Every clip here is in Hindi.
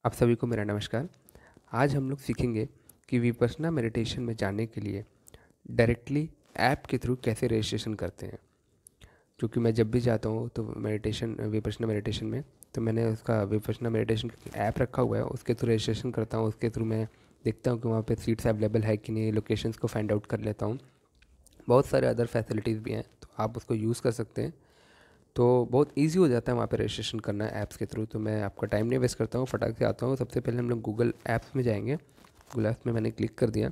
आप सभी को मेरा नमस्कार। आज हम लोग सीखेंगे कि विपश्यना मेडिटेशन में जाने के लिए डायरेक्टली ऐप के थ्रू कैसे रजिस्ट्रेशन करते हैं। क्योंकि मैं जब भी जाता हूँ तो विपश्यना मेडिटेशन में, तो मैंने उसका विपश्यना मेडिटेशन ऐप रखा हुआ है, उसके थ्रू रजिस्ट्रेशन करता हूँ। उसके थ्रू मैं देखता हूँ कि वहाँ पे सीट्स अवेलेबल है कि नहीं, लोकेशंस को फाइंड आउट कर लेता हूँ। बहुत सारे अदर फैसिलिटीज़ भी हैं, तो आप उसको यूज़ कर सकते हैं। तो बहुत ईज़ी हो जाता है वहाँ पे रजिस्ट्रेशन करना ऐप्स के थ्रू। तो मैं आपका टाइम नहीं वेस्ट करता हूँ, फटाक से आता हूँ। सबसे पहले हम लोग गूगल ऐप्स में जाएंगे। गूगल ऐप्स में मैंने क्लिक कर दिया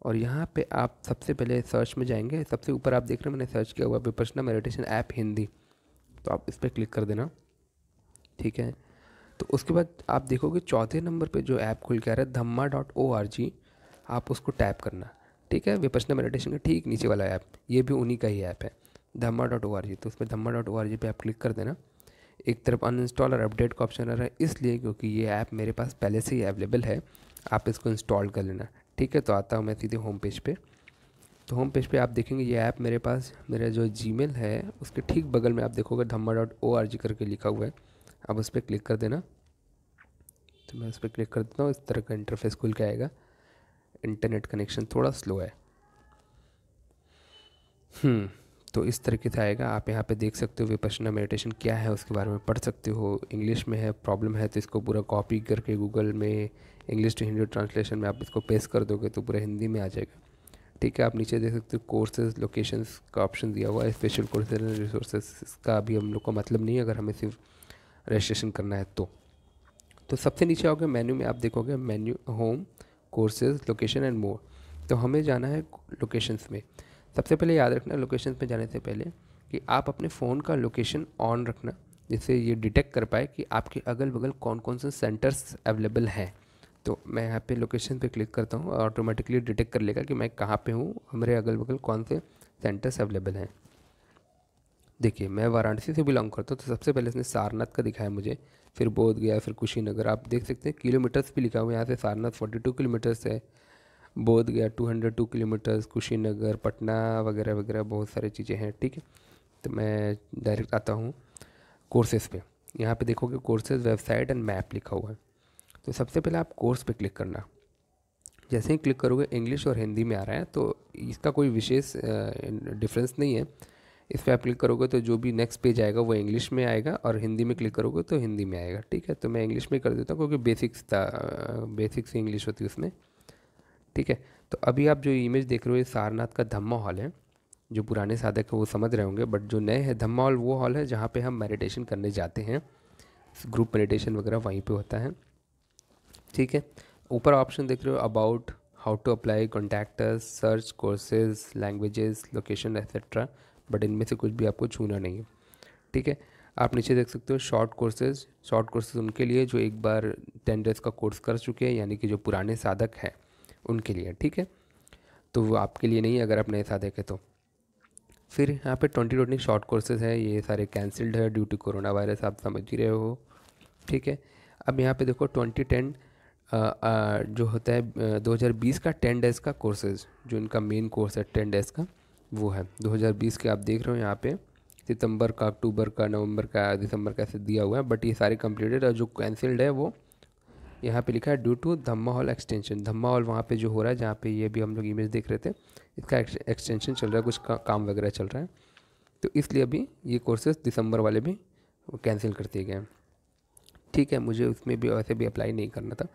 और यहाँ पे आप सबसे पहले सर्च में जाएंगे। सबसे ऊपर आप देख रहे हैं मैंने सर्च किया हुआ विपश्यना मेडिटेशन ऐप हिंदी, तो आप इस पर क्लिक कर देना। ठीक है, तो उसके बाद आप देखोगे चौथे नंबर पे जो ऐप खुल के आ रहा है dhamma.org, आप उसको टैप करना। ठीक है, विपश्यना मेडिटेशन का ठीक नीचे वाला ऐप, ये भी उन्हीं का ही ऐप है, dhamma.org। तो उसमें dhamma.org पे आप क्लिक कर देना। एक तरफ अनइंस्टॉल और अपडेट का ऑप्शन आ रहा है, इसलिए क्योंकि ये ऐप मेरे पास पहले से ही अवेलेबल है, आप इसको इंस्टॉल कर लेना। ठीक है, तो आता हूँ मैं सीधे होम पेज पे। तो होम पेज पे आप देखेंगे ये ऐप मेरे पास, मेरा जो जीमेल है उसके ठीक बगल में आप देखोगे dhamma.org करके लिखा हुआ है, आप उस पर क्लिक कर देना। तो मैं उस पर क्लिक कर देता हूँ, इस तरह का इंटरफेस खुल के आएगा। इंटरनेट कनेक्शन थोड़ा स्लो है। तो इस तरीके से आएगा। आप यहाँ पे देख सकते हो विपश्यना मेडिटेशन क्या है, उसके बारे में पढ़ सकते हो। इंग्लिश में है, प्रॉब्लम है तो इसको पूरा कॉपी करके गूगल में इंग्लिश टू हिंदी ट्रांसलेशन में आप इसको पेस्ट कर दोगे तो पूरा हिंदी में आ जाएगा। ठीक है, आप नीचे देख सकते हो कोर्सेज लोकेशंस का ऑप्शन दिया हुआ है। स्पेशल कोर्सेज एंड रिसोर्सेज, इसका अभी हम लोग को मतलब नहीं है अगर हमें सिर्फ रजिस्ट्रेशन करना है तो सबसे नीचे आओगे मेन्यू में, आप देखोगे menu home courses location and more. तो हमें जाना है लोकेशंस में। सबसे पहले याद रखना लोकेशंस में जाने से पहले कि आप अपने फ़ोन का लोकेशन ऑन रखना, जिससे ये डिटेक्ट कर पाए कि आपके अगल बगल कौन कौन से सेंटर्स अवेलेबल हैं। तो मैं यहाँ पे लोकेशन पे क्लिक करता हूँ, ऑटोमेटिकली डिटेक्ट कर लेगा कि मैं कहाँ पे हूँ, मेरे अगल बगल कौन से सेंटर्स अवेलेबल हैं। देखिए मैं वाराणसी से बिलोंग करता हूँ, तो सबसे पहले इसने सारनाथ का दिखाया मुझे, फिर बोध गया, फिर कुशीनगर। आप देख सकते हैं किलोमीटर्स भी लिखा हुआ है यहाँ से। सारनाथ 42 किलोमीटर्स है, बोध गया 202 किलोमीटर्स, कुशीनगर, पटना वगैरह वगैरह बहुत सारी चीज़ें हैं। ठीक है, तो मैं डायरेक्ट आता हूँ कोर्सेज़ पे। यहाँ पे देखोगे कोर्सेज़ वेबसाइट एंड मैप लिखा हुआ है। तो सबसे पहले आप कोर्स पे क्लिक करना। जैसे ही क्लिक करोगे इंग्लिश और हिंदी में आ रहा है, तो इसका कोई विशेष डिफरेंस नहीं है। इस पर आप क्लिक करोगे तो जो भी नेक्स्ट पेज आएगा वो इंग्लिश में आएगा, और हिंदी में क्लिक करोगे तो हिंदी में आएगा। ठीक है, तो मैं इंग्लिश में कर देता हूँ क्योंकि बेसिक्स से इंग्लिश होती है उसमें। ठीक है, तो अभी आप जो इमेज देख रहे हो ये सारनाथ का धम्मा हॉल है। जो पुराने साधक है वो समझ रहे होंगे, बट जो नए हैं, धम्मा हॉल वो हॉल है जहाँ पे हम मेडिटेशन करने जाते हैं। ग्रुप मेडिटेशन वगैरह वहीं पे होता है। ठीक है, ऊपर ऑप्शन देख रहे हो about, how to apply, contact us, search courses, languages, location etcetera, but इनमें से कुछ भी आपको छूना नहीं है। ठीक है, आप नीचे देख सकते हो शॉर्ट कोर्सेज। शॉर्ट कोर्सेज उनके लिए जो एक बार 10 डेज़ का कोर्स कर चुके हैं, यानी कि जो पुराने साधक हैं उनके लिए। ठीक है, तो वो आपके लिए नहीं है अगर आप नए साधक है तो। फिर यहाँ पे 2020 शॉर्ट कोर्सेज है, ये सारे कैंसिल्ड है ड्यू टू कोरोना वायरस, आप समझ ही रहे हो। ठीक है, अब यहाँ पे देखो 2010 जो होता है 2020 का 10 डेज़ का कोर्सेज, जो इनका मेन कोर्स है 10 डेज़ का, वो है 2020 के। आप देख रहे हो यहाँ पे सितंबर का, अक्टूबर का, नवंबर का, दिसंबर का ऐसे दिया हुआ है, बट ये सारे कंप्लीटेड। और जो कैंसिल्ड है वो यहाँ पे लिखा है due to Dhamma hall extension. Dhamma hall वहाँ पे जो हो रहा है, जहाँ पे ये भी हम लोग इमेज देख रहे थे, इसका एक्सटेंशन चल रहा है, कुछ काम वगैरह चल रहा है, तो इसलिए अभी ये कोर्सेज दिसंबर वाले भी कैंसिल कर दिए गए हैं। ठीक है, मुझे उसमें भी वैसे भी अप्लाई नहीं करना था।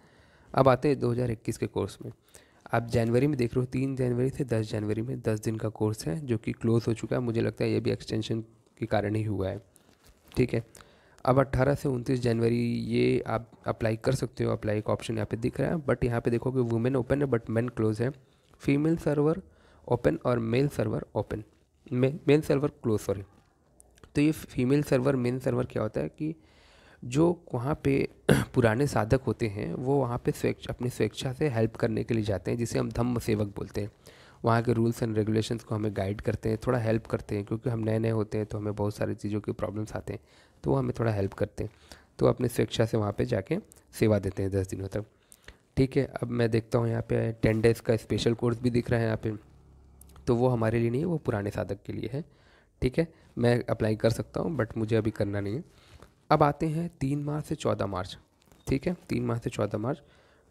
अब आते हैं 2021 के कोर्स में। आप जनवरी में देख रहे हो, 3 जनवरी से 10 जनवरी में 10 दिन का कोर्स है जो कि क्लोज़ हो चुका है। मुझे लगता है ये भी एक्सटेंशन के कारण ही हुआ है। ठीक है, अब 18 से 29 जनवरी ये आप अप्लाई कर सकते हो। अप्लाई का ऑप्शन यहाँ पे दिख रहा है, बट यहाँ पे देखोगे वुमेन ओपन है बट मेन क्लोज है। फीमेल सर्वर ओपन और male server open, male server close, sorry. तो ये फीमेल सर्वर मेन सर्वर क्या होता है कि जो वहाँ पे पुराने साधक होते हैं वो वहाँ पे अपनी स्वेच्छा से हेल्प करने के लिए जाते हैं, जिसे हम धम्म सेवक बोलते हैं। वहाँ के रूल्स एंड रेगुलेशंस को हमें गाइड करते हैं, थोड़ा हेल्प करते हैं, क्योंकि हम नए नए होते हैं तो हमें बहुत सारी चीज़ों के प्रॉब्लम्स आते हैं, तो वो हमें थोड़ा हेल्प करते हैं। तो अपनी स्वेच्छा से वहाँ पे जाके सेवा देते हैं 10 दिनों तक। ठीक है, अब मैं देखता हूँ यहाँ पे 10 डेज़ का स्पेशल कोर्स भी दिख रहा है यहाँ पे, तो वो हमारे लिए नहीं है, वो पुराने साधक के लिए है। ठीक है, मैं अप्लाई कर सकता हूँ बट मुझे अभी करना नहीं है। अब आते हैं 3 मार्च से 14 मार्च। ठीक है, 3 मार्च से 14 मार्च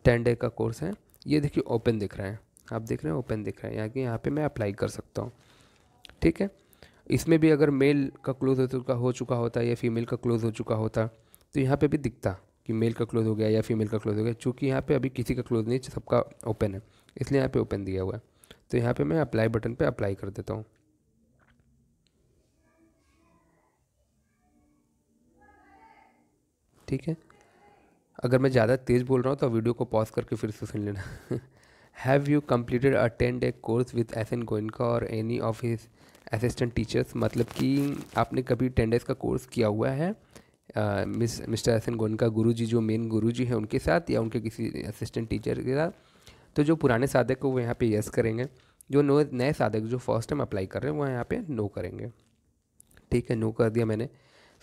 10 डे का कोर्स है। ये देखिए ओपन दिख रहा है, आप देख रहे हैं ओपन दिख रहा है, यहाँ पे मैं अप्लाई कर सकता हूँ। ठीक है, इसमें भी अगर मेल का क्लोज हो चुका होता या फीमेल का क्लोज हो चुका होता तो यहाँ पे भी दिखता कि मेल का क्लोज हो गया या फीमेल का क्लोज हो गया। चूँकि यहाँ पे अभी किसी का क्लोज नहीं, सबका ओपन है, इसलिए यहाँ पे ओपन दिया हुआ है। तो यहाँ पे मैं अप्लाई बटन पे अप्लाई कर देता हूँ। ठीक है, अगर मैं ज़्यादा तेज़ बोल रहा हूँ तो वीडियो को पॉज करके फिर से सुन लेना। Have you completed a 10 day course with S N. Goenka or any of his assistant teachers, मतलब कि आपने कभी 10 डेज़ का कोर्स किया हुआ है मिस्टर एस.एन. गोयनका गुरुजी, जो मेन गुरुजी हैं उनके साथ या उनके किसी असिस्टेंट टीचर के साथ। तो जो पुराने साधक हैं वो यहाँ पे यस करेंगे, जो नए साधक जो फर्स्ट टाइम अप्लाई कर रहे हैं वो यहाँ पे नो करेंगे। ठीक है, नो कर दिया मैंने।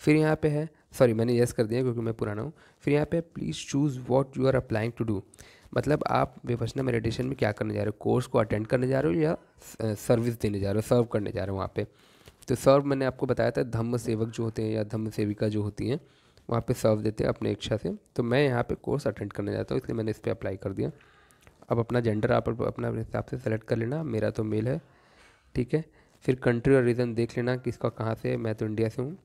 फिर यहाँ पे है, सॉरी मैंने यस कर दिया क्योंकि मैं पुराना हूँ। फिर यहाँ पे please choose what you are applying to do, मतलब आप विपश्यना मेडिटेशन में क्या करने जा रहे हो, कोर्स को अटेंड करने जा रहे हो या सर्विस देने जा रहे हो, सर्व करने जा रहे हो वहाँ पे। तो सर्व मैंने आपको बताया था, धम्म सेवक जो होते हैं या धम्म सेविका जो होती हैं वहाँ पे सर्व देते हैं अपने इच्छा से। तो मैं यहाँ पे कोर्स अटेंड करने जाता हूँ, इसलिए मैंने इस पर अप्लाई कर दिया। अब अपना जेंडर आप अपना हिसाब से सेलेक्ट कर लेना, मेरा तो मेल है। ठीक है, फिर कंट्री और रीजन देख लेना किसका कहाँ से है, मैं तो इंडिया से हूँ,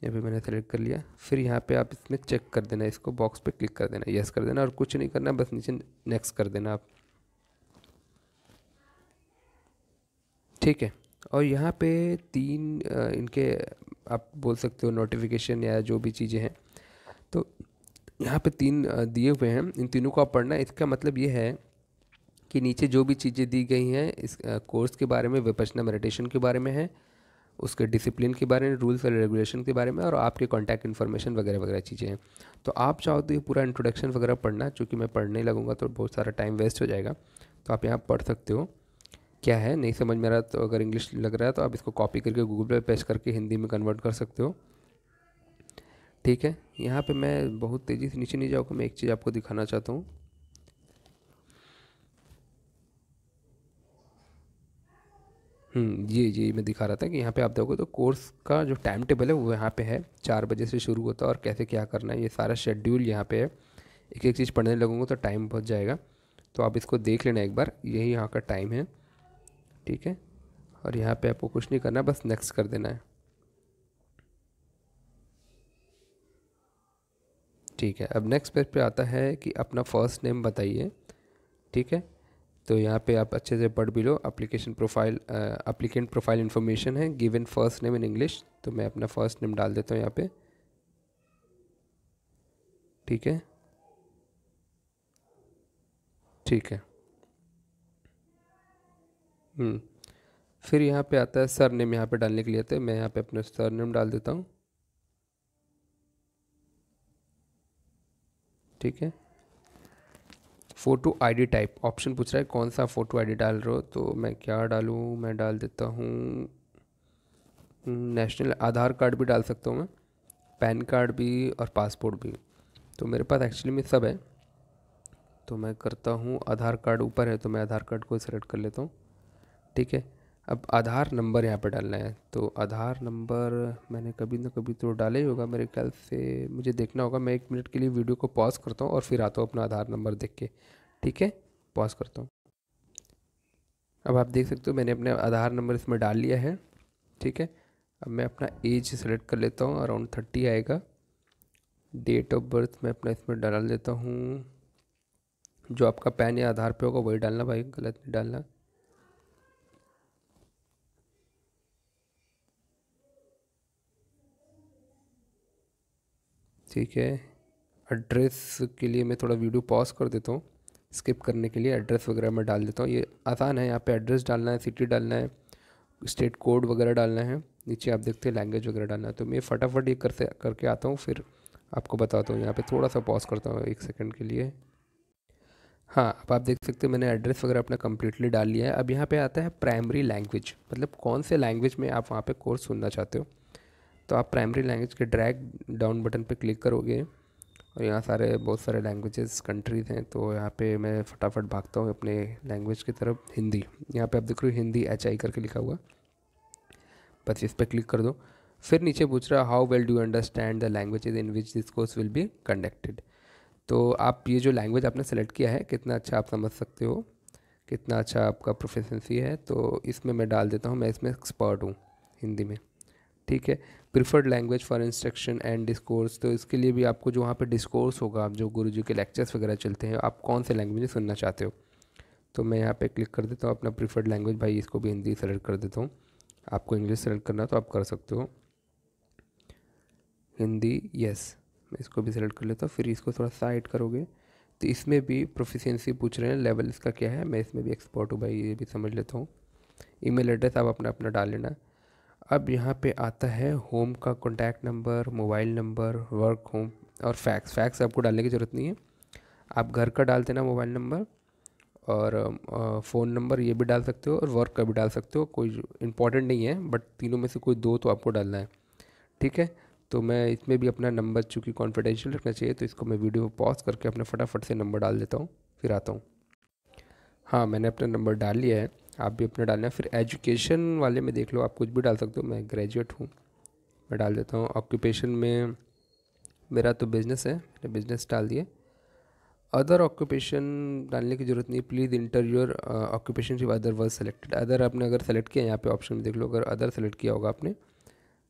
यहाँ पे मैंने सेलेक्ट कर लिया। फिर यहाँ पे आप इसमें चेक कर देना, इसको बॉक्स पे क्लिक कर देना, यस कर देना, और कुछ नहीं करना, बस नीचे नेक्स्ट कर देना आप। ठीक है, और यहाँ पे 3 इनके आप बोल सकते हो नोटिफिकेशन या जो भी चीज़ें हैं, तो यहाँ पे 3 दिए हुए हैं, इन तीनों को आप पढ़ना है। इसका मतलब ये है कि नीचे जो भी चीज़ें दी गई हैं इस कोर्स के बारे में, विपश्यना मेडिटेशन के बारे में है, उसके डिसिप्लिन के बारे में, रूल्स और रेगुलेशन के बारे में, और आपके कॉन्टैक्ट इन्फॉर्मेशन वगैरह वगैरह चीज़ें हैं। तो आप चाहो तो ये पूरा इंट्रोडक्शन वगैरह पढ़ना, चूँकि मैं पढ़ने लगूंगा तो बहुत सारा टाइम वेस्ट हो जाएगा, तो आप यहाँ पढ़ सकते हो। क्या है नहीं समझ में आ रहा तो अगर इंग्लिश लग रहा है तो आप इसको कॉपी करके गूगल पे पेस्ट करके हिंदी में कन्वर्ट कर सकते हो। ठीक है, यहाँ पे मैं बहुत तेज़ी से नीचे नहीं जाऊँगा, मैं एक चीज़ आपको दिखाना चाहता हूँ। जी मैं दिखा रहा था कि यहाँ पे आप देखोगे तो कोर्स का जो टाइम टेबल है वो यहाँ पे है, 4 बजे से शुरू होता है और कैसे क्या करना है ये सारा शेड्यूल यहाँ पे है। एक एक चीज़ पढ़ने लगूंगा तो टाइम बहुत जाएगा, तो आप इसको देख लेना एक बार, यही यहाँ का टाइम है। ठीक है, और यहाँ पे आपको कुछ नहीं करना, बस नेक्स्ट कर देना है। ठीक है, अब नेक्स्ट पेज पे आता है कि अपना फर्स्ट नेम बताइए। ठीक है, तो यहाँ पे आप अच्छे से पढ़ भी लो, application profile applicant profile information है, given first name in English, तो मैं अपना फर्स्ट नेम डाल देता हूँ यहाँ पे। ठीक है, ठीक है। फिर यहाँ पे आता है सर नेम, यहाँ पे डालने के लिए तो मैं यहाँ पे अपना सर नेम डाल देता हूँ। ठीक है, फ़ोटो आईडी टाइप ऑप्शन पूछ रहा है कौन सा फ़ोटो आईडी डाल रहे हो, तो मैं क्या डालूँ, मैं डाल देता हूँ नेशनल, आधार कार्ड भी डाल सकता हूँ मैं, पैन कार्ड भी और पासपोर्ट भी, तो मेरे पास एक्चुअली में सब है। तो मैं करता हूँ आधार कार्ड ऊपर है तो मैं आधार कार्ड को सेलेक्ट कर लेता हूँ। ठीक है, अब आधार नंबर यहाँ पर डालना है, तो आधार नंबर मैंने कभी ना कभी तो डाला ही होगा मेरे ख्याल से, मुझे देखना होगा। मैं 1 मिनट के लिए वीडियो को पॉज करता हूँ और फिर आता हूँ अपना आधार नंबर देख के। ठीक है, पॉज करता हूँ। अब आप देख सकते हो मैंने अपने आधार नंबर इसमें डाल लिया है। ठीक है, अब मैं अपना एज सेलेक्ट कर लेता हूँ, अराउंड 30 आएगा। डेट ऑफ बर्थ मैं अपना इसमें डाल देता हूँ, जो आपका पैन या आधार पे होगा वही डालना भाई, गलत नहीं डालना। ठीक है, एड्रेस के लिए मैं थोड़ा वीडियो पॉज कर देता हूँ स्किप करने के लिए, एड्रेस वगैरह मैं डाल देता हूँ। ये आसान है, यहाँ पे एड्रेस डालना है, सिटी डालना है, स्टेट कोड वगैरह डालना है, नीचे आप देखते हैं लैंग्वेज वगैरह डालना है। तो मैं फटाफट ये करके आता हूँ, फिर आपको बताता हूँ। यहाँ पे थोड़ा सा पॉज करता हूँ 1 सेकंड के लिए। हाँ, अब आप देख सकते हो मैंने एड्रेस वगैरह अपना कम्प्लीटली डाल लिया है। अब यहाँ पे आता है प्राइमरी लैंग्वेज, मतलब कौन से लैंग्वेज में आप वहाँ पे कोर्स सुनना चाहते हो। तो आप प्राइमरी लैंग्वेज के ड्रैग डाउन बटन पे क्लिक करोगे और यहाँ सारे बहुत सारे लैंग्वेजेस कंट्रीज़ हैं, तो यहाँ पे मैं फटाफट भागता हूँ अपने लैंग्वेज की तरफ। हिंदी, यहाँ पे आप देख रहे हो हिंदी HI करके लिखा हुआ, बस इस पर क्लिक कर दो। फिर नीचे पूछ रहा है how well do understand the languages in which this course will be conducted, तो आप ये जो लैंग्वेज आपने सेलेक्ट किया है कितना अच्छा आप समझ सकते हो, कितना अच्छा आपका प्रोफिशिएंसी है, तो इसमें मैं डाल देता हूँ, मैं इसमें एक्सपर्ट हूँ हिंदी में। ठीक है। Preferred language for instruction and discourse, तो इसके लिए भी आपको जो वहाँ पे डिस्कोर्स होगा, आप जो गुरुजी के लेक्चर्स वगैरह चलते हैं, आप कौन से लैंग्वेज में सुनना चाहते हो। तो मैं यहाँ पे क्लिक कर देता हूँ अपना प्रिफर्ड लैंग्वेज, भाई इसको भी हिंदी सेलेक्ट कर देता हूँ। आपको इंग्लिश सेलेक्ट करना तो आप कर सकते हो, हिंदी यस, मैं इसको भी सेलेक्ट कर लेता हूँ। फिर इसको थोड़ा साइड करोगे तो इसमें भी प्रोफिशिएंसी पूछ रहे हैं, लेवल इसका क्या है, मैं इसमें भी एक्सपर्ट हूँ भाई, ये भी समझ लेता हूँ। ईमेल एड्रेस आप अपना अपना डाल लेना। अब यहाँ पे आता है होम का contact number, mobile number, work home और फैक्स। फैक्स आपको डालने की ज़रूरत नहीं है, आप घर का डाल देना मोबाइल नंबर, और फ़ोन नंबर ये भी डाल सकते हो, और वर्क का भी डाल सकते हो, कोई इंपॉर्टेंट नहीं है, बट तीनों में से कोई दो तो आपको डालना है। ठीक है। तो मैं इसमें भी अपना नंबर, चूँकि कॉन्फिडेंशियल रखना चाहिए, तो इसको मैं वीडियो पॉज करके अपना फटाफट से नंबर डाल देता हूँ, फिर आता हूँ। हाँ, मैंने अपना नंबर डाल लिया है, आप भी अपना डालना है। फिर एजुकेशन वाले में देख लो, आप कुछ भी डाल सकते हो, मैं ग्रेजुएट हूँ, मैं डाल देता हूँ। ऑक्यूपेशन में मेरा तो बिज़नेस है, मैंने बिज़नेस डाल दिया। अदर ऑक्यूपेशन डालने की ज़रूरत नहीं, please inter your occupation if other word selected. Other आपने अगर सेलेक्ट किया, यहाँ पे ऑप्शन में देख लो, अगर अदर सेलेक्ट किया होगा आपने,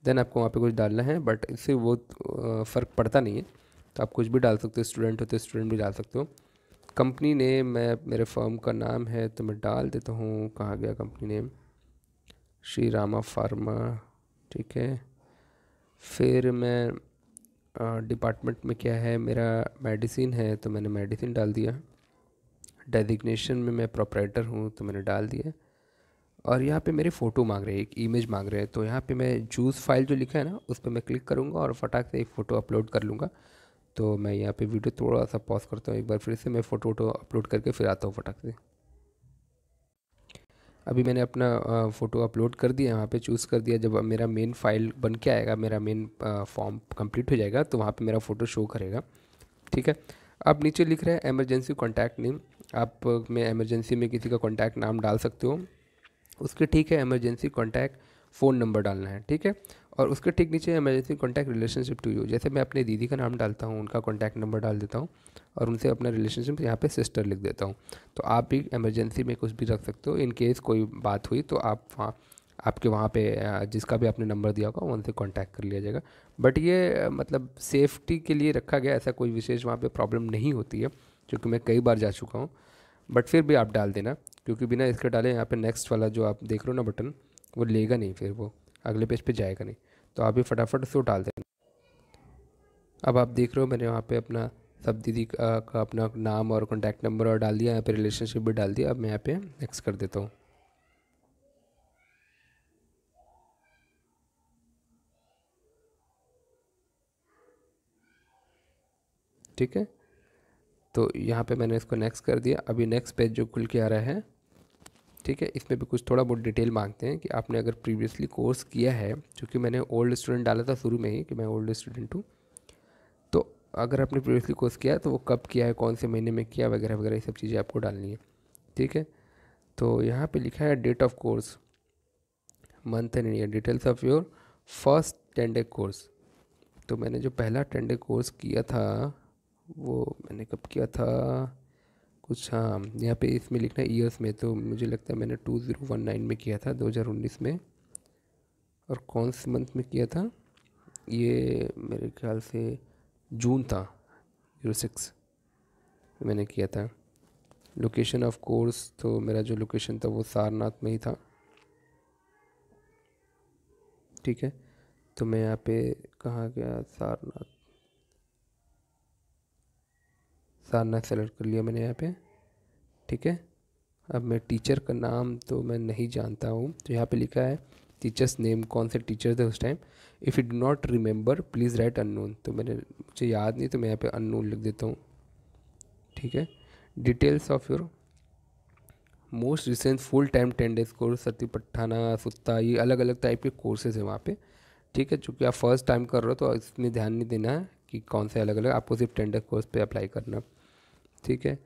देन आपको वहाँ पे कुछ डालना है, बट इससे वो फ़र्क पड़ता नहीं है, तो आप कुछ भी डाल सकते हो। स्टूडेंट हो तो स्टूडेंट भी डाल सकते हो। कंपनी नेम, मैं मेरे फर्म का नाम है तो मैं डाल देता हूँ, कहाँ गया company name, Shri Rama pharma. ठीक है। फिर मैं डिपार्टमेंट में क्या है मेरा, मेडिसिन है तो मैंने मेडिसिन डाल दिया। डेजिग्नेशन में मैं प्रोपराइटर हूँ तो मैंने डाल दिया। और यहाँ पे मेरे फ़ोटो मांग रहे हैं, एक इमेज मांग रहे हैं, तो यहाँ पे मैं चूज़ फाइल जो लिखा है ना, उस पर मैं क्लिक करूँगा और फटाक से एक फ़ोटो अपलोड कर लूँगा। तो मैं यहाँ पे वीडियो थोड़ा सा पॉज करता हूँ, एक बार फिर से मैं फ़ोटो वोटो अपलोड करके फिर आता हूँ फटाक से। अभी मैंने अपना फ़ोटो अपलोड कर दिया, वहाँ पे चूज़ कर दिया। जब मेरा मेन फाइल बन के आएगा, मेरा मेन फॉर्म कंप्लीट हो जाएगा, तो वहाँ पे मेरा फ़ोटो शो करेगा। ठीक है। अब नीचे लिख रहे हैं एमरजेंसी कॉन्टैक्ट नेम, आप में इमरजेंसी में किसी का कॉन्टैक्ट नाम डाल सकते हो, उसके ठीक है इमरजेंसी कॉन्टैक्ट फ़ोन नंबर डालना है। ठीक है। और उसके ठीक नीचे emergency contact relationship to you, जैसे मैं अपने दीदी का नाम डालता हूँ, उनका कॉन्टैक्ट नंबर डाल देता हूँ, और उनसे अपना रिलेशनशिप यहाँ पे सिस्टर लिख देता हूँ। तो आप भी इमरजेंसी में कुछ भी रख सकते हो, इन केस कोई बात हुई तो आप वहाँ, आपके वहाँ पे जिसका भी आपने नंबर दिया होगा उनसे कांटेक्ट कर लिया जाएगा। बट ये मतलब सेफ्टी के लिए रखा गया, ऐसा कोई विशेष वहाँ पे प्रॉब्लम नहीं होती है, क्योंकि मैं कई बार जा चुका हूँ। बट फिर भी आप डाल देना, क्योंकि बिना इसके डाले यहाँ पे नेक्स्ट वाला जो आप देख रहे हो ना बटन, वो लेगा नहीं, फिर वो अगले पेज पे जाएगा नहीं, तो आप भी फटाफट से वो डाल देना। अब आप देख रहे हो मैंने वहाँ पे अपना सब दीदी का अपना नाम और कॉन्टैक्ट नंबर और डाल दिया, यहाँ पे रिलेशनशिप भी डाल दिया। अब मैं यहाँ पे नेक्स्ट कर देता हूँ। ठीक है। तो यहाँ पे मैंने इसको नेक्स्ट कर दिया। अभी नेक्स्ट पेज जो खुल के आ रहा है, ठीक है, इसमें भी कुछ थोड़ा बहुत डिटेल मांगते हैं कि आपने अगर प्रीवियसली कोर्स किया है, क्योंकि मैंने ओल्ड स्टूडेंट डाला था शुरू में ही कि मैं ओल्ड स्टूडेंट हूँ, तो अगर आपने प्रीवियसली कोर्स किया है तो वो कब किया है, कौन से महीने में किया, वगैरह वगैरह, ये सब चीज़ें आपको डालनी है। ठीक है। तो यहाँ पे लिखा है date of course, month and year, details of your first 10 day course. तो मैंने जो पहला 10 डे कोर्स किया था वो मैंने कब किया था कुछ, हाँ यहाँ पे इसमें लिखना है ईयर्स में, तो मुझे लगता है मैंने 2019 में किया था, 2019 में। और कौन से मंथ में किया था, ये मेरे ख्याल से जून था, 06 मैंने किया था। लोकेशन ऑफ कोर्स, तो मेरा जो लोकेशन था वो सारनाथ में ही था। ठीक है। तो मैं यहाँ पे कहाँ गया, सारनाथ, सारनाथ सेलेक्ट कर लिया मैंने यहाँ पे। ठीक है। अब मैं टीचर का नाम तो मैं नहीं जानता हूँ, तो यहाँ पे लिखा है टीचर्स नेम, कौन से टीचर थे उस time. If you do not remember please write unknown, तो मुझे याद नहीं, तो मैं यहाँ पे अननोन लिख देता हूँ। ठीक है। Details of your most recent full time 10 days course, Sati Patthana Sutta, ये अलग अलग टाइप के कोर्सेज हैं वहाँ पे। ठीक है। चूँकि आप फर्स्ट टाइम कर रहे हो तो इसमें ध्यान नहीं देना है कि कौन से अलग अलग, आपको सिर्फ 10 डे कोर्स पे अप्लाई करना। ठीक है।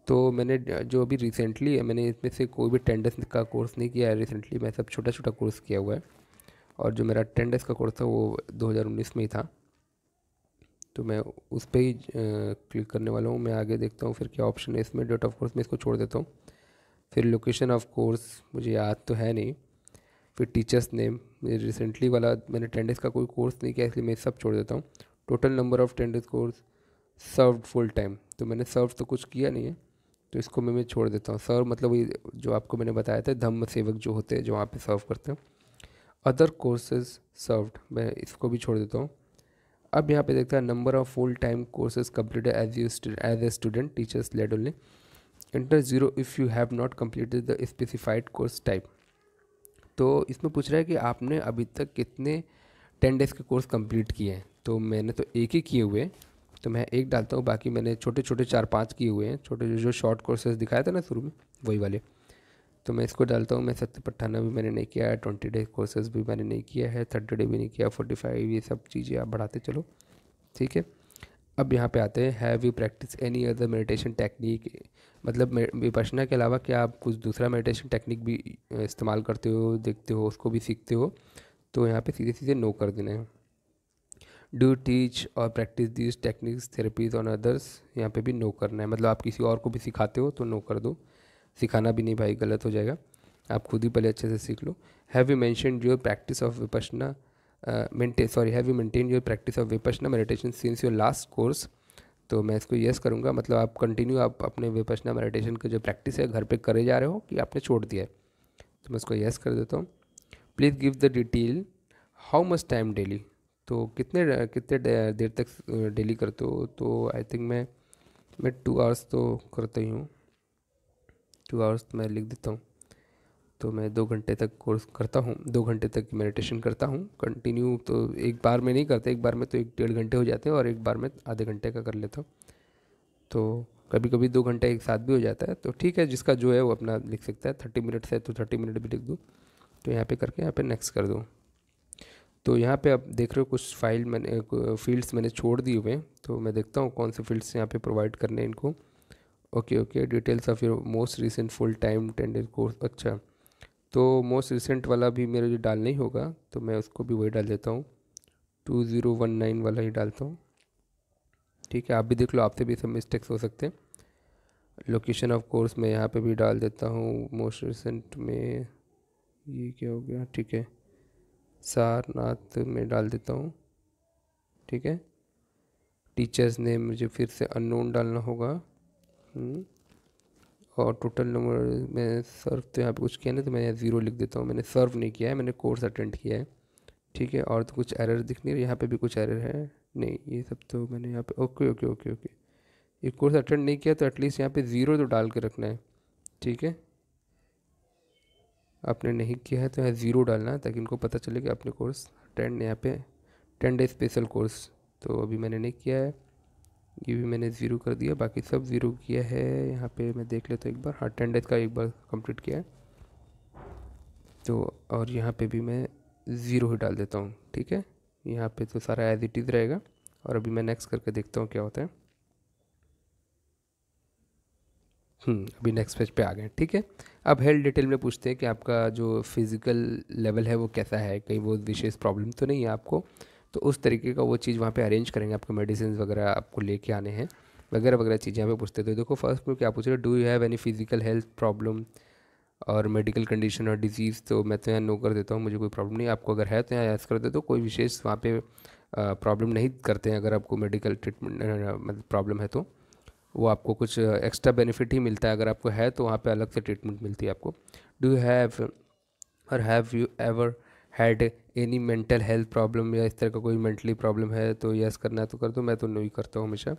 तो मैंने जो अभी रिसेंटली है, मैंने इसमें से कोई भी 10 डेज का कोर्स नहीं किया है रिसेंटली, मैं सब छोटा छोटा कोर्स किया हुआ है। और जो मेरा 10 डेज का कोर्स था वो 2019 में ही था। तो मैं उस पर ही क्लिक करने वाला हूँ। मैं आगे देखता हूँ फिर क्या ऑप्शन है इसमें। डेट ऑफ कोर्स में इसको छोड़ देता हूँ। फिर लोकेशन ऑफ कोर्स मुझे याद तो है नहीं। फिर टीचर्स नेम, रिसेंटली वाला मैंने 10 डेज़ का कोई कोर्स नहीं किया इसलिए मैं सब छोड़ देता हूँ। Total number of 10 days course, served full time, तो मैंने सर्व तो कुछ किया नहीं है तो इसको मैं छोड़ देता हूँ। सर्व मतलब ये जो आपको मैंने बताया था धम्म सेवक जो होते हैं जो वहाँ पे सर्व करते हैं। अदर कोर्सेज सर्व्ड, मैं इसको भी छोड़ देता हूँ। अब यहाँ पे देखता है number of full time courses completed as a student teachers led only, enter zero if you have not completed the specified course type. तो इसमें पूछ रहा है कि आपने अभी तक कितने 10 डेज़ के कोर्स कंप्लीट किए हैं। तो मैंने तो एक ही किए हुए हैं तो मैं एक डालता हूँ, बाकी मैंने छोटे छोटे 4-5 किए हुए हैं, छोटे जो शॉर्ट कोर्सेज दिखाया था ना शुरू में वही वाले। तो मैं इसको डालता हूँ। मैं 70-98 भी मैंने नहीं किया है, 20 डे कोर्सेज भी मैंने नहीं किया है, 30 डे भी नहीं किया, 45, ये सब चीज़ें आप बढ़ाते चलो, ठीक है। अब यहाँ पे आते हैं, have you practice any other meditation technique, मतलब विपश्यना के अलावा क्या आप कुछ दूसरा मेडिटेशन टेक्निक भी इस्तेमाल करते हो, देखते हो, उसको भी सीखते हो। तो यहाँ पे सीधे सीधे नो कर देना है। डू टीच और practice these techniques therapies on others, यहाँ पे भी नो करना है, मतलब आप किसी और को भी सिखाते हो तो नो कर दो। सिखाना भी नहीं भाई, गलत हो जाएगा, आप खुद ही पहले अच्छे से सीख लो। Have you mentioned your practice of Vipassana have you maintain your practice of Vipassana meditation since your last course. तो मैं इसको येस करूँगा, मतलब आप कंटिन्यू आप अपने विपश्यना मेडिटेशन का जो प्रैक्टिस है घर पे करे जा रहे हो कि आपने छोड़ दिया है। तो मैं इसको येस कर देता हूँ। Please give the detail how much time daily, तो कितने कितने देर तक डेली करते हो। तो आई थिंक मैं 2 आवर्स तो करता ही हूँ, 2 आवर्स मैं लिख देता हूँ। तो मैं 2 घंटे तक कोर्स करता हूँ, 2 घंटे तक मेडिटेशन करता हूँ कंटिन्यू। तो एक बार में नहीं करता, एक बार में तो 1-1.5 घंटे हो जाते हैं और एक बार में आधे घंटे का कर लेता हूँ। तो कभी कभी 2 घंटे एक साथ भी हो जाता है, तो ठीक है, जिसका जो है वो अपना लिख सकता है। 30 मिनट है तो 30 मिनट भी लिख दूँ। तो यहाँ पे करके यहाँ पे नेक्स्ट कर दूँ। तो यहाँ पे आप देख रहे हो कुछ फाइल मैंने फील्ड्स मैंने छोड़ दिए हुए हैं, तो मैं देखता हूँ कौन से फील्ड्स यहाँ पे प्रोवाइड करने हैं इनको। Okay, details of your most recent full time 10 days course, अच्छा। तो मोस्ट रिसेंट वाला भी मेरे जो डालना ही होगा तो मैं उसको भी वही डाल देता हूँ, 2019 वाला ही डालता हूँ, ठीक है। आप भी देख लो, आपसे भी सब मिस्टेक्स हो सकते हैं। लोकेशन ऑफ कोर्स मैं यहाँ पे भी डाल देता हूँ मोस्ट रिसेंट में, ये क्या हो गया, ठीक है, सारनाथ में डाल देता हूँ, ठीक है। टीचर्स नेम मुझे फिर से अननोन डालना होगा। और टोटल नंबर मैं सर्व तो यहाँ पे कुछ किया नहीं तो मैं यहाँ 0 लिख देता हूँ। मैंने सर्व नहीं किया है, मैंने कोर्स अटेंड किया है, ठीक है। और तो कुछ एरर दिख नहीं रही, यहाँ पे भी कुछ एरर है नहीं, ये सब तो मैंने यहाँ पे ओके ये कोर्स अटेंड नहीं किया तो एटलीस्ट यहाँ पे 0 तो डाल के रखना है, ठीक है। आपने नहीं किया है तो यहाँ 0 डालना है ताकि इनको पता चले कि आपने कोर्स अटेंड, यहाँ पे 10 डे स्पेशल कोर्स तो अभी मैंने नहीं किया है, ये भी मैंने 0 कर दिया, बाकी सब 0 किया है। यहाँ पे मैं देख लेता हूँ एक बार, हाँ 10 डेज का एक बार कंप्लीट किया है तो, और यहाँ पे भी मैं 0 ही डाल देता हूँ, ठीक है। यहाँ पे तो सारा एज इट इज़ रहेगा। और अभी मैं नेक्स्ट करके देखता हूँ क्या होता है। अभी नेक्स्ट पेज पे आ गए, ठीक है। अब हेल्थ डिटेल में पूछते हैं कि आपका जो फिज़िकल लेवल है वो कैसा है, कहीं वो विशेष प्रॉब्लम तो नहीं है आपको। तो उस तरीके का वो चीज़ वहाँ पे अरेंज करेंगे, आपको मेडिसिन वगैरह आपको लेके आने हैं वगैरह वगैरह चीज़ें यहाँ पे पूछते हैं। तो देखो फर्स्ट में क्या पूछ रहे, do you have any physical health problem और मेडिकल कंडीशन और डिजीज़। तो मैं तो यहाँ नो कर देता हूँ, मुझे कोई प्रॉब्लम नहीं। आपको अगर है तो यहाँ यस कर देते हो, कोई विशेष वहाँ पे प्रॉब्लम नहीं करते हैं। अगर आपको मेडिकल ट्रीटमेंट मतलब प्रॉब्लम है तो वो आपको कुछ एक्स्ट्रा बेनिफिट ही मिलता है, अगर आपको है तो वहाँ पे अलग से ट्रीटमेंट मिलती है आपको। डू यू हैव और have you ever had any mental health problem, या इस तरह का कोई मेंटली प्रॉब्लम है तो यस करना है तो कर दो, मैं तो नो ही करता हूँ हमेशा।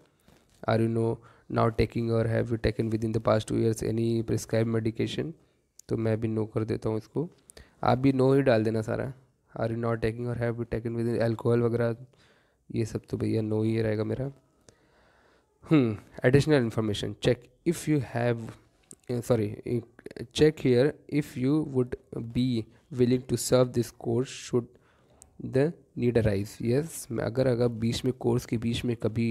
Are you no now taking or have you taken within the past 2 years any prescribe medication, तो मैं भी नो कर देता हूँ इसको। आप भी नो ही डाल देना सारा। Are you not taking or have you taken with in alcohol वगैरह, ये सब तो भैया नो ही रहेगा मेरा। Additional information, check if you have check here if you would be willing to serve this course should the need arise। yes, अगर बीच में कोर्स के बीच में कभी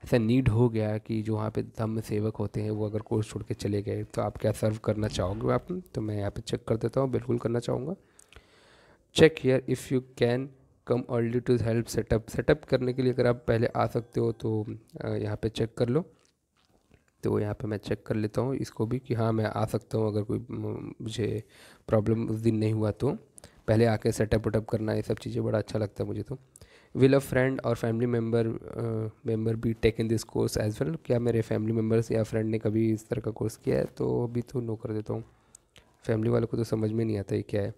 ऐसा नीड हो गया कि जो वहाँ पे धम्म सेवक होते हैं वो अगर कोर्स छोड़ के चले गए तो आप क्या सर्व करना चाहोगे आप। तो मैं यहाँ पे चेक कर देता हूँ, बिल्कुल करना चाहूँगा। Check here if you can come early to help setup करने के लिए अगर आप पहले आ सकते हो तो यहाँ पे चेक कर लो। तो यहाँ पे मैं चेक कर लेता हूँ इसको भी कि हाँ मैं आ सकता हूँ, अगर कोई मुझे प्रॉब्लम उस दिन नहीं हुआ तो पहले आके सेटअप वेटअप करना, ये सब चीज़ें बड़ा अच्छा लगता है मुझे। तो विल अ फ्रेंड और family member be take in this course as well, क्या मेरे फैमिली मेम्बर्स या फ्रेंड ने कभी इस तरह का कोर्स किया है? तो अभी तो नो कर देता हूँ, फैमिली वालों को तो समझ में नहीं आता ये क्या है।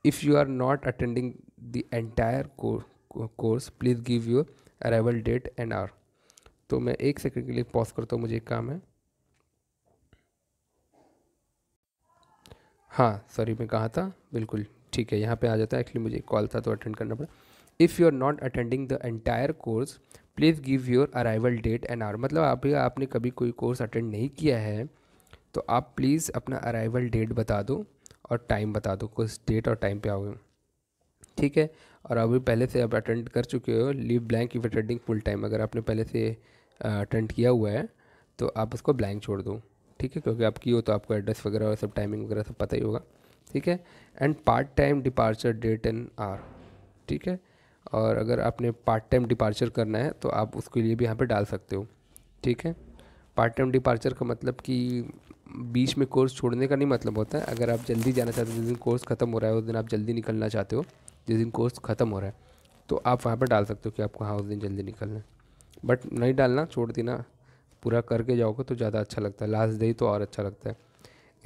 If you are not attending the entire course please give your arrival date and hour. तो मैं एक सेकंड के लिए पॉज करता हूँ, मुझे एक काम है। हाँ सॉरी, मैं कहाँ था, बिल्कुल ठीक है, यहाँ पे आ जाता है। एक्चुअली मुझे कॉल था तो अटेंड करना पड़ा। If you are not attending the entire course please give your arrival date and hour. मतलब आपने कभी कोई कोर्स अटेंड नहीं किया है तो आप प्लीज़ अपना अराइवल डेट बता दो और टाइम बता दो, किस डेट और टाइम पे आओगे, ठीक है। और अभी पहले से आप अटेंड कर चुके हो, leave blank if attending full time. अगर आपने पहले से अटेंड किया हुआ है तो आप उसको ब्लैंक छोड़ दो, ठीक है, क्योंकि आप की हो तो आपको एड्रेस वगैरह और सब टाइमिंग वगैरह सब पता ही होगा, ठीक है। And part time departure date and hour, ठीक है। और अगर आपने पार्ट टाइम डिपार्चर करना है तो आप उसके लिए भी यहाँ पे डाल सकते हो, ठीक है। पार्ट टाइम डिपार्चर का मतलब कि बीच में कोर्स छोड़ने का नहीं मतलब होता है। अगर आप जल्दी जाना चाहते हो, जिस दिन कोर्स ख़त्म हो रहा है उस दिन आप जल्दी निकलना चाहते हो, जिस दिन कोर्स ख़त्म हो रहा है तो आप वहाँ पर डाल सकते हो कि आपको हाँ उस दिन जल्दी निकलना है। बट नहीं डालना, छोड़ देना, पूरा करके जाओगे तो ज़्यादा अच्छा लगता है, लास्ट डे तो और अच्छा लगता है।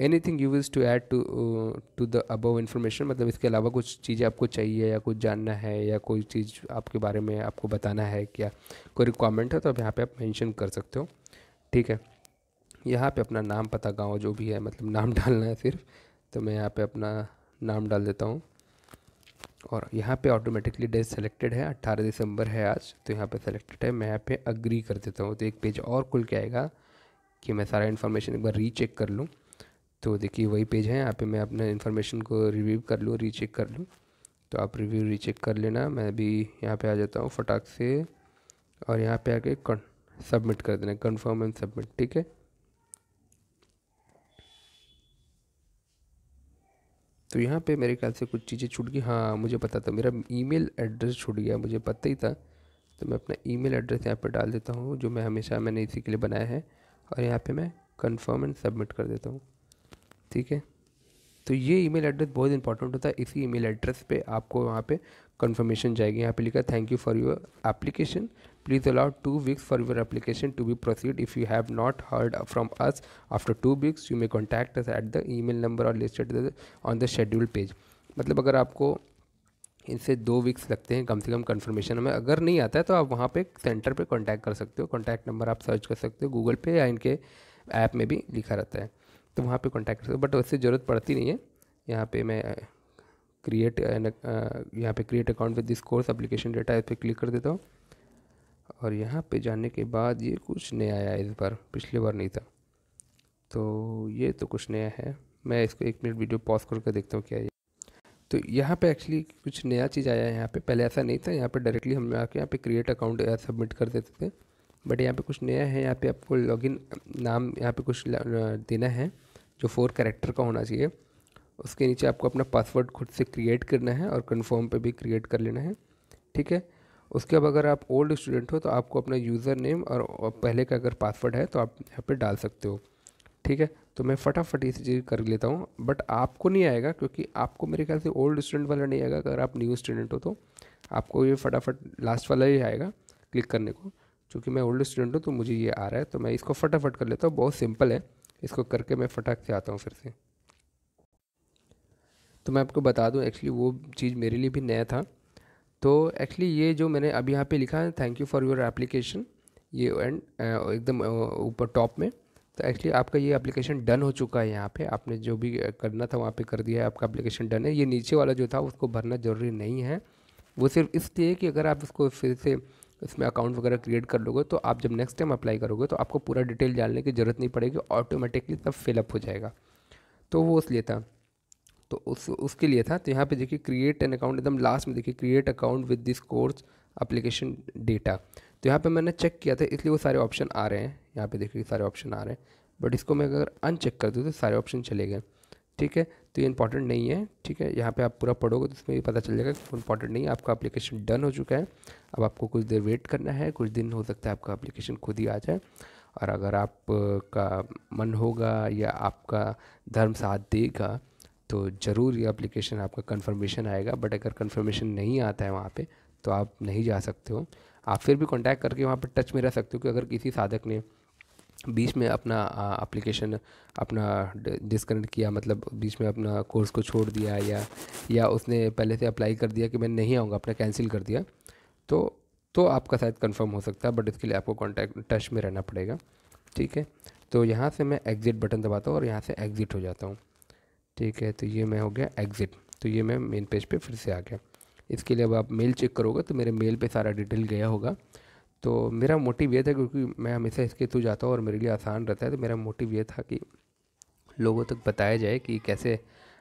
Anything you wish to add to the above information, मतलब इसके अलावा कुछ चीज़ें आपको चाहिए या कुछ जानना है या कोई चीज़ आपके बारे में आपको बताना है, क्या कोई रिक्वायरमेंट है तो अब यहाँ पे आप मेंशन कर सकते हो, ठीक है। यहाँ पे अपना नाम पता गाँव जो भी है, मतलब नाम डालना है सिर्फ। तो मैं यहाँ पे अपना नाम डाल देता हूँ और यहाँ पे ऑटोमेटिकली डेट सेलेक्टेड है, 18 दिसंबर है आज, तो यहाँ पे सेलेक्टेड है। मैं यहाँ पे अग्री कर देता हूँ तो एक पेज और खुल के आएगा कि मैं सारा इन्फॉर्मेशन एक बार रीचेक कर लूँ। तो देखिए वही पेज है, यहाँ पे मैं अपने इन्फॉर्मेशन को रिव्यू कर लूँ, रीचेक कर लूँ। तो आप रिव्यू रीचेक कर लेना, मैं भी यहाँ पे आ जाता हूँ फटाक से और यहाँ पे आके सबमिट कर देना, कन्फर्म एंड सबमिट, ठीक है। तो यहाँ पे मेरे ख्याल से कुछ चीज़ें छूट गई। हाँ मुझे पता था, मेरा ईमेल एड्रेस छूट गया, मुझे पता ही था। तो मैं अपना ईमेल एड्रेस यहाँ पर डाल देता हूँ जो मैंने इसी के लिए बनाया है और यहाँ पे मैं कंफर्म एंड सबमिट कर देता हूँ, ठीक है। तो ये ईमेल एड्रेस बहुत इंपॉर्टेंट होता है। इसी ईमेल एड्रेस पे आपको वहाँ पे कंफर्मेशन जाएगी। यहाँ पे लिखा है thank you for your application, please allow 2 weeks for your application to be proceed. If you have not heard from us after 2 weeks you may contact us at the email number or listed on the schedule page. मतलब अगर आपको इनसे 2 वीक्स लगते हैं कम से कम कंफर्मेशन में, अगर नहीं आता है तो आप वहाँ पे सेंटर पे कांटेक्ट कर सकते हो। कॉन्टैक्ट नंबर आप सर्च कर सकते हो गूगल पे या इनके ऐप में भी लिखा रहता है, तो वहाँ पे कांटेक्ट कर सकते हो। बट उससे ज़रूरत पड़ती नहीं है। यहाँ पे मैं यहाँ पे create account with this course application data, इस पर क्लिक कर देता हूँ। और यहाँ पे जाने के बाद ये कुछ नया आया इस बार, पिछली बार नहीं था। तो ये तो कुछ नया है, मैं इसको 1 मिनट वीडियो पॉज करके देखता हूँ क्या है। तो यहाँ पे एक्चुअली कुछ नया चीज़ आया है। यहाँ पे पहले ऐसा नहीं था, यहाँ पे डायरेक्टली हम आके यहाँ पे क्रिएट अकाउंट सबमिट कर देते थे। बट यहाँ पे कुछ नया है, यहाँ पे आपको लॉगिन नाम यहाँ पे कुछ देना है जो 4 कैरेक्टर का होना चाहिए। उसके नीचे आपको अपना पासवर्ड खुद से क्रिएट करना है और कन्फर्म पे भी क्रिएट कर लेना है, ठीक है। उसके बाद अगर आप ओल्ड स्टूडेंट हो तो आपको अपना यूज़र नेम और पहले का अगर पासवर्ड है तो आप यहाँ पे डाल सकते हो, ठीक है। तो मैं फटाफट इस चीज़ कर लेता हूँ, बट आपको नहीं आएगा क्योंकि आपको मेरे ख्याल से ओल्ड स्टूडेंट वाला नहीं आएगा। अगर आप न्यू स्टूडेंट हो तो आपको ये फटाफट लास्ट वाला ही आएगा क्लिक करने को। क्योंकि मैं ओल्ड स्टूडेंट हूँ तो मुझे ये आ रहा है, तो मैं इसको फटाफट कर लेता हूँ, बहुत सिंपल है। इसको करके मैं फटाक से आता हूँ फिर से। तो मैं आपको बता दूँ एक्चुअली वो चीज़ मेरे लिए भी नया था। तो एक्चुअली ये जो मैंने अभी यहाँ पे लिखा है thank you for your application, ये एंड एकदम ऊपर टॉप में, तो एक्चुअली आपका ये एप्लीकेशन डन हो चुका है। यहाँ पे आपने जो भी करना था वहाँ पे कर दिया है, आपका एप्लीकेशन डन है। ये नीचे वाला जो था उसको भरना ज़रूरी नहीं है, वो सिर्फ इसलिए कि अगर आप इसको फिर से इसमें अकाउंट वगैरह क्रिएट कर लोगे तो आप जब नेक्स्ट टाइम अप्लाई करोगे तो आपको पूरा डिटेल डालने की ज़रूरत नहीं पड़ेगी, ऑटोमेटिकली सब फिलअप हो जाएगा। तो वो इसलिए था, तो उसके लिए था। तो यहाँ पे देखिए क्रिएट एन अकाउंट, एकदम लास्ट में देखिए create account with this course application data. तो यहाँ पे मैंने चेक किया था इसलिए वो सारे ऑप्शन आ रहे हैं। यहाँ पे देखिए सारे ऑप्शन आ रहे हैं, बट इसको मैं अगर अनचेक कर दूँ तो सारे ऑप्शन चले गए, ठीक है। तो ये इंपॉर्टेंट नहीं है, ठीक है। यहाँ पे आप पूरा पढ़ोगे तो उसमें ये पता चल जाएगा कि इंपॉर्टेंट नहीं है। आपका एप्लीकेशन डन हो चुका है, अब आपको कुछ देर वेट करना है, कुछ दिन हो सकता है आपका एप्लीकेशन खुद ही आ जाए। और अगर आप का मन होगा या आपका धर्म साथ देगा तो ज़रूर ये एप्लीकेशन आपका कंफर्मेशन आएगा। बट अगर कंफर्मेशन नहीं आता है वहाँ पे तो आप नहीं जा सकते हो। आप फिर भी कांटेक्ट करके वहाँ पर टच में रह सकते हो कि अगर किसी साधक ने बीच में अपना एप्लीकेशन अपना डिस्कनेक्ट किया, मतलब बीच में अपना कोर्स को छोड़ दिया, या उसने पहले से अप्लाई कर दिया कि मैं नहीं आऊँगा, अपना कैंसिल कर दिया, तो आपका शायद कंफर्म हो सकता है। बट इसके लिए आपको कांटेक्ट टच में रहना पड़ेगा, ठीक है। तो यहाँ से मैं एग्ज़िट बटन दबाता हूँ और यहाँ से एग्ज़िट हो जाता हूँ, ठीक है। तो ये मैं हो गया एग्ज़िट, तो ये मैं मेन पेज पे फिर से आ गया। इसके लिए अब आप मेल चेक करोगे तो मेरे मेल पे सारा डिटेल गया होगा। तो मेरा मोटिव ये था, क्योंकि मैं हमेशा इसके थ्रू जाता हूँ और मेरे लिए आसान रहता है, तो मेरा मोटिव ये था कि लोगों तक बताया जाए कि कैसे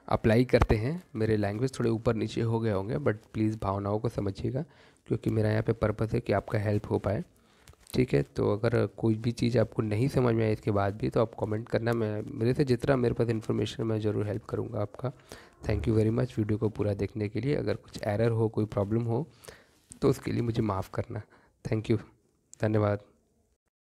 अप्लाई करते हैं। मेरे लैंग्वेज थोड़े ऊपर नीचे हो गए होंगे, बट प्लीज़ भावनाओं को समझिएगा, क्योंकि मेरा यहाँ पे पर्पज़ है कि आपका हेल्प हो पाए, ठीक है। तो अगर कोई भी चीज़ आपको नहीं समझ में आए इसके बाद भी, तो आप कमेंट करना, मैं मेरे से जितना मेरे पास इन्फॉर्मेशन मैं ज़रूर हेल्प करूँगा आपका। Thank you very much video को पूरा देखने के लिए। अगर कुछ एरर हो, कोई प्रॉब्लम हो तो उसके लिए मुझे माफ़ करना। थैंक यू, धन्यवाद।